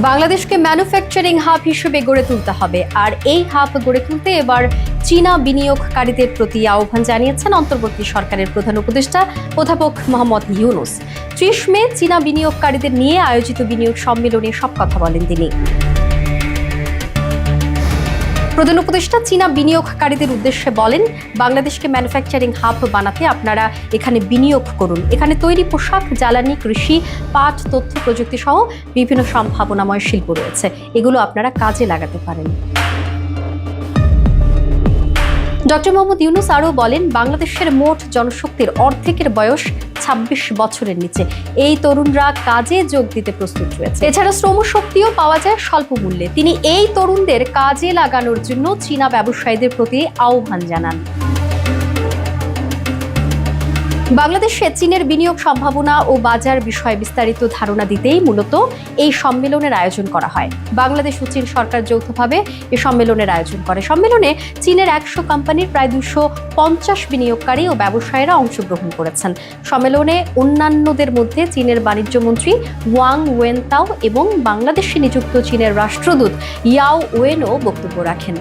বাংলাদেশকে manufacturing hub হিসেবে গড়ে তুলতে হবে, আর এই হাব গড়ে তুলতে এবার চীনা বিনিয়োগকারীদের প্রতি আহ্বান জানিয়েছেন অন্তর্বর্তী সরকারের প্রধান উপদেষ্টা অধ্যাপক মোহাম্মদ ইউনূস। ৩০ মে চীনা বিনিয়োগকারীদের নিয়ে আয়োজিত বিনিয়োগ সম্মেলনে সব কথা বলেন তিনি। প্রধান উপদেষ্টা চীনা বিনিয়োগকারীদের উদ্দেশ্যে বলেন, বাংলাদেশকে ম্যানুফ্যাকচারিং হাব বানাতে আপনারা এখানে বিনিয়োগ করুন। এখানে তৈরি পোশাক, জ্বালানি, কৃষি, পাট, তথ্য প্রযুক্তি সহ বিভিন্ন সম্ভাবনাময় শিল্প রয়েছে, এগুলো আপনারা কাজে লাগাতে পারেন। ডক্টর মোহাম্মদ ইউনূস আরও বলেন, বাংলাদেশের মোট জনশক্তির অর্ধেকের বয়স ২৬ বছরের নিচে। এই তরুণরা কাজে যোগ দিতে প্রস্তুত রয়েছে। এছাড়া শ্রমশক্তিও পাওয়া যায় স্বল্প মূল্যে। তিনি এই তরুণদের কাজে লাগানোর জন্য চীনা ব্যবসায়ীদের প্রতি আহ্বান জানান। বাংলাদেশে চীনের বিনিয়োগ সম্ভাবনা ও বাজার বিষয়ে বিস্তারিত ধারণা দিতেই মূলত এই সম্মেলনের আয়োজন করা হয়। বাংলাদেশ ও চীন সরকার যৌথভাবে এই সম্মেলনের আয়োজন করে। সম্মেলনে চীনের ১০০ কোম্পানির প্রায় ২৫০ বিনিয়োগকারী ও ব্যবসায়ীরা অংশগ্রহণ করেছেন। সম্মেলনে অন্যান্যদের মধ্যে চীনের বাণিজ্যমন্ত্রী ওয়াং ওয়েনতাও এবং বাংলাদেশে নিযুক্ত চীনের রাষ্ট্রদূত ইয়াও ওয়েনও বক্তব্য রাখেন।